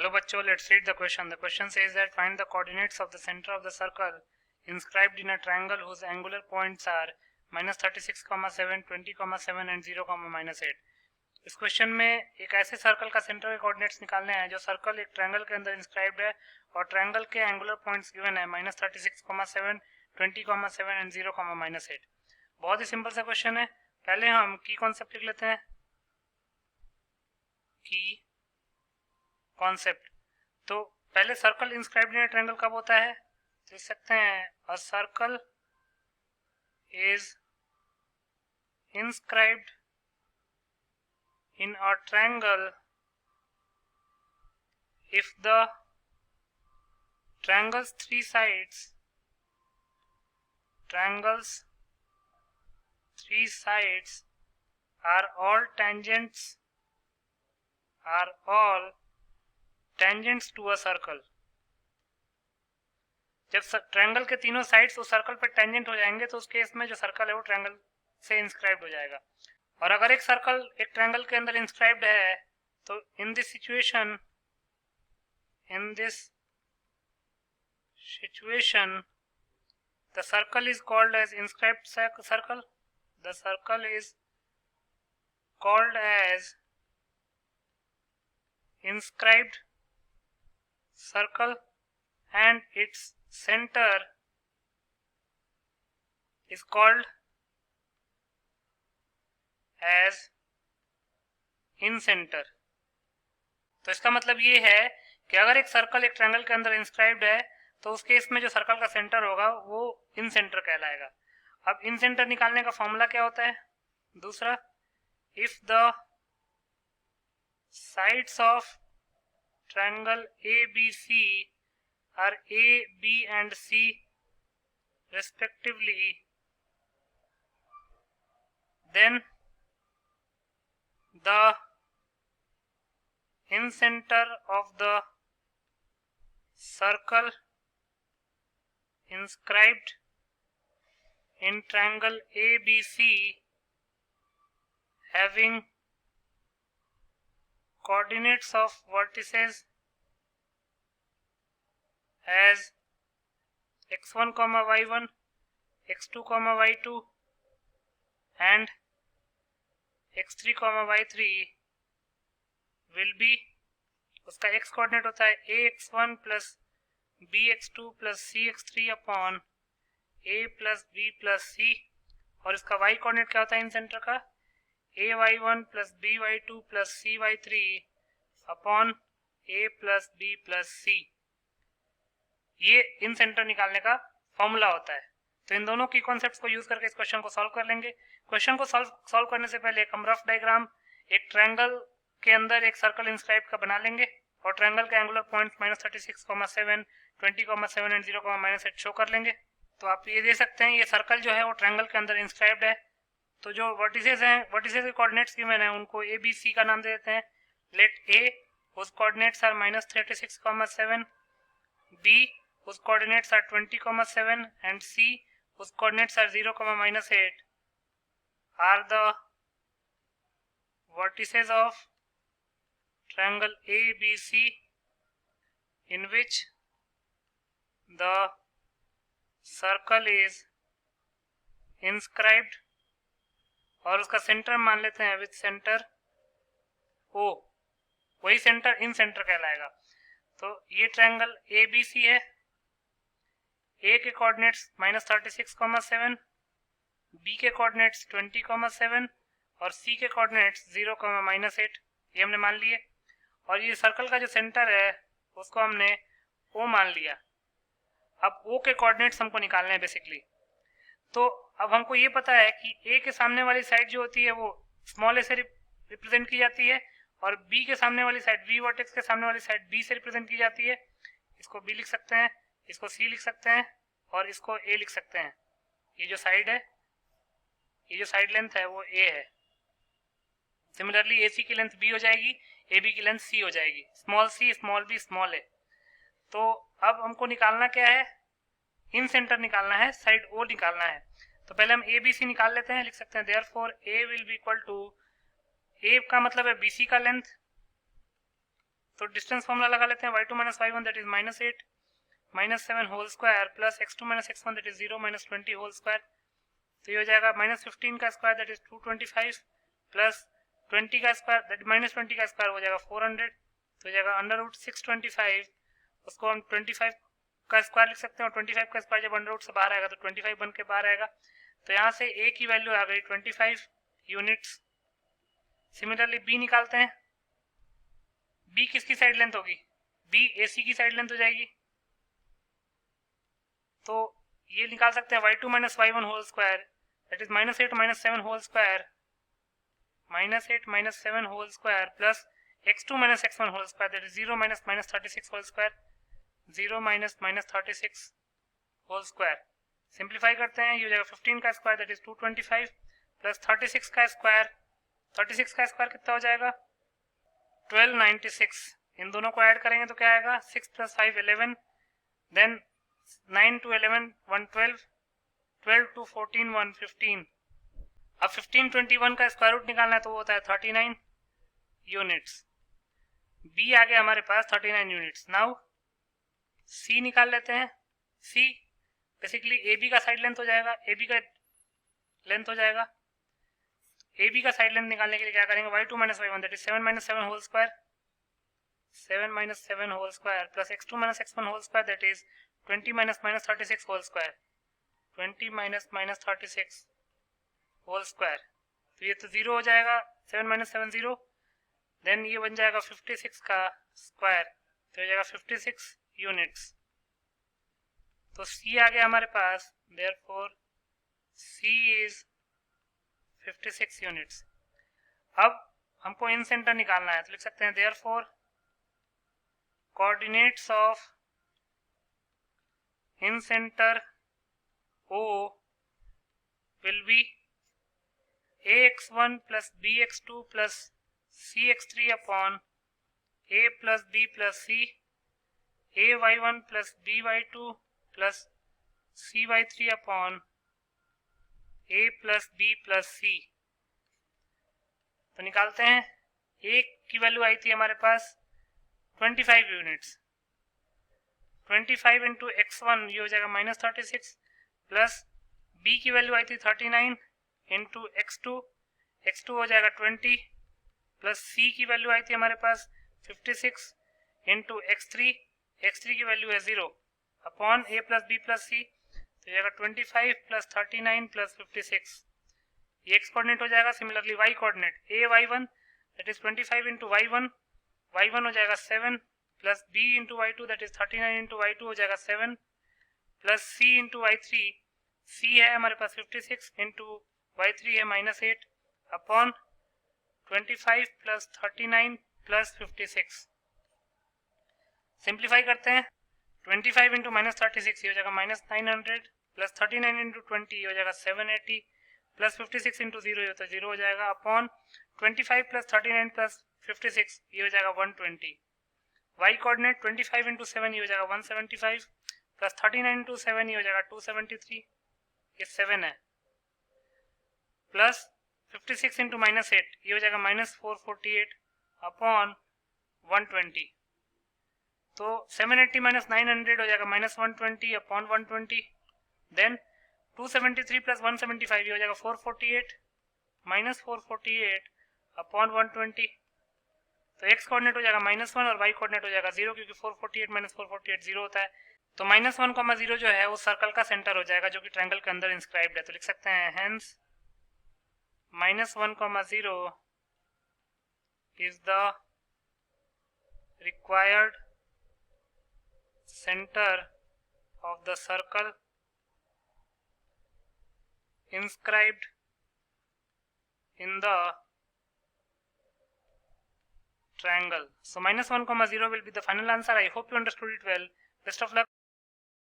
Hello बच्चों, let's read the question. The question says that find the coordinates of the center of the circle inscribed in a triangle whose angular points are -36,7, 20,7 and 0,-8. इस question में एक ऐसे circle का centre के coordinates निकालने हैं जो सर्कल एक ट्रायंगल के अंदर इंस्क्राइब्ड है और ट्रायंगल के एंगुलर पॉइंट्स गिवन है -36,7, 20,7 एंड 0,-8. बहुत ही सिंपल सा क्वेश्चन है. पहले हम की कॉन्सेप्ट लिख लेते हैं. की कॉन्सेप्ट. तो पहले सर्कल इंस्क्राइब्ड इन ट्रायंगल कब होता है? लिख सकते हैं a circle is inscribed in a triangle if the triangle's three sides are all tangents to a circle. जब ट्रायंगल के तीनों साइड्स उस सर्कल पर टेंजेंट हो जाएंगे तो उस केस में जो सर्कल है वो ट्रायंगल से इंस्क्राइब्ड हो जाएगा. और अगर एक सर्कल एक ट्रायंगल के अंदर इंस्क्राइब्ड है तो in this situation the circle is called as inscribed circle. The circle is called as inscribed circle and its centre is called as incentre. तो इसका मतलब ये है कि अगर एक सर्कल एक ट्रायंगल के अंदर इंस्क्राइब्ड है तो उस केस में जो सर्कल का सेंटर होगा वो इन सेंटर कहलाएगा. अब इन सेंटर निकालने का फॉर्मूला क्या होता है? दूसरा, if the sides of triangle A B C are A B and C respectively, then the incenter of the circle inscribed in triangle ABC having coordinates of vertices as x1, y1, x2, y2 and x3, y3 will be, उसका x coordinate होता है ax1 plus bx2 plus cx3 upon a plus b plus c, और इसका y coordinate क्या होता है इन centre का? ay1 plus by2 plus cy3 upon a plus b plus c. ये इन सेंटर निकालने का फॉर्मूला होता है. तो इन दोनों की कॉन्सेप्ट्स को यूज करके इस क्वेश्चन को सॉल्व कर लेंगे. क्वेश्चन को सॉल्व करने से पहले एक हम रफ डायग्राम एक ट्रायंगल के अंदर एक सर्कल इंस्क्राइब का बना लेंगे और ट्रायंगल के एंगुलर पॉइंट्स -36,7, 20,7 एंड 0,-8 शो कर लेंगे. तो आप ये दे सकते हैं ये सर्कल जो है वो ट्रायंगल के अंदर इंस्क्राइब्ड है. तो जो वर्टिसेस हैं, वर्टिसेस के कोऑर्डिनेट्स गिवन है उनको ए बी सी का नाम दे देते हैं. Let A whose coordinates are -36,7, B whose coordinates are 20,7 and C whose coordinates are 0,-8 are the vertices of triangle ABC in which the circle is inscribed, और उसका सेंटर मान लेते हैं विथ सेंटर O. वही सेंटर इन centre कहलाएगा. तो ये triangle ABC है. ए के कोऑर्डिनेट्स -36,7, बी के कोऑर्डिनेट्स 20,7 और सी के कोऑर्डिनेट्स 0,-8 ये हमने मान लिए. और ये सर्कल का जो सेंटर है उसको हमने ओ मान लिया. अब ओ के कोऑर्डिनेट्स हमको निकालने हैं बेसिकली. तो अब हमको ये पता है कि ए के सामने वाली साइड जो होती है वो स्मॉल ए से रिप्रेजेंट की जाती है और बी के सामने वाली साइड, बी वर्टेक्स के सामने वाली साइड बी से रिप्रेजेंट की जाती है. इसको बी लिख सकते हैं, इसको सी लिख सकते हैं और इसको ए लिख सकते हैं. ये जो साइड है, ये जो साइड लेंथ है वो ए है. सिमिलरली ए सी की लेंथ बी हो जाएगी, ए बी की लेंथ सी हो जाएगी. Small C, small B, small ए. तो अब हमको निकालना क्या है? इन सेंटर निकालना है, साइड ओ निकालना है. तो पहले हम ए बी सी निकाल लेते हैं. लिख सकते हैं therefore A will be equal to, A का मतलब है बी सी का लेंथ तो डिस्टेंस फॉर्मूला लगा लेते हैं, y2 minus y1 that is -8 -7 whole square plus x2 minus x1 that is 0 minus 20 whole square. तो ये हो जाएगा -15 का स्क्वायर दैट इज 225 प्लस 20 का स्क्वायर दैट -20 का स्क्वायर हो जाएगा 400, तो हो जाएगा √625। उसको हम 25 का स्क्वायर लिख सकते हैं और 25 का स्क्वायर जब अंडर से बाहर आएगा तो 25 बन के बाहर आएगा। तो यहाँ से a की वैल्यू आ गई 25 यूनिट्स। सिमिलरली b निकालते हैं, b किसकी साइड लेंथ होगी, b ac की साइड लेंथ हो जाएगी। तो ये निकाल सकते हैं y2 minus y1 whole square that is -8 minus 7 whole square -8 minus 7 whole square plus x2 minus x1 whole square that is 0 minus -36 whole square 0 minus -36 whole square. Simplify करते हैं, ये हो जाएगा 15 का स्क्वायर दैट इज 225 प्लस 36 का square, 36 का square कितना हो जाएगा 1296। इन दोनों को ऐड करेंगे तो क्या आएगा 6 + 5 11, देन 9 to 11 112, 12 to 14 115। अब 15 21 का स्क्वायर रूट निकालना है तो वो होता है 39 यूनिट्स। बी आ गया हमारे पास 39 यूनिट्स। नाउ सी निकाल लेते हैं। सी बेसिकली ए बी का साइड लेंथ हो जाएगा, ए बी का लेंथ हो जाएगा। ए बी का साइड लेंथ निकालने के लिए क्या करेंगे y2 minus y1 that is 7 minus 7 whole square, 7 minus 7 whole square plus x2 minus x1 whole square that is 20 minus -36 whole square, 20 minus -36 whole square. तो ये तो 0 हो जाएगा, 7 minus 7 0, देन ये बन जाएगा 56 का स्क्वायर, तो हो जाएगा 56 यूनिट्स। तो C आ गया हमारे पास, देयरफॉर C इज 56 यूनिट्स। अब हमको इन सेंटर निकालना है तो लिख सकते हैं therefore coordinates of in centre O will be ax1 plus bx2 plus cx3 upon a plus b plus c, ay1 plus by2 plus cy3 upon a plus b plus c। तो निकालते हैं, a की value आई थी हमारे पास 25 units, 25 into x1 ये हो जाएगा -36 plus b की वैल्यू आई थी 39 इंटू x2, x2 हो जाएगा 20 प्लस c की वैल्यू आई थी हमारे पास 56 इंटू x3, x3 की वैल्यू है 0 upon a plus b plus c, तो जाएगा 25 प्लस 39 प्लस 56। ये x कोऑर्डिनेट हो जाएगा। Similarly y coordinate a y1 that is 25 into y1, y1 हो जाएगा 7 plus b into y2 that is 39 into y2 हो जाएगा 7 plus c into y3, c है हमारे पास 56 इंटू y3 है -8 अपॉन 25 प्लस 39 प्लस 56। सिंप्लीफाई करते हैं, 25 इंटू -36 ये हो जाएगा -900 प्लस 39 इंटू 20 हो जाएगा 780 प्लस 56 इंटू 0 ये तो 0 हो जाएगा अपॉन 25 प्लस 39 प्लस 56 ये हो जाएगा 120। y कोऑर्डिनेट 25 इंटू 7 ये हो जाएगा 175 प्लस 39 इंटू 7 ये हो जाएगा 273, ये 7 है प्लस 56 इंटू -8 ये हो जाएगा -448 अपॉन 120। तो 780 माइनस 900 हो जाएगा -120 अपॉन 120, देन 273 प्लस 175 ये हो जाएगा 448 -448 अपॉन 120। तो x कोऑर्डिनेट हो जाएगा -1 और y कोऑर्डिनेट हो जाएगा 0 क्योंकि 448 माइनस 448 0 होता है। तो -1, 0 जो है वो सर्कल का सेंटर हो जाएगा जो कि ट्रायंगल के अंदर इंस्क्राइब्ड है। तो लिख सकते हैं hence -1, 0 is the required center of the circle inscribed in the triangle. So -1, 0 will be the final answer. I hope you understood it well. Best of luck.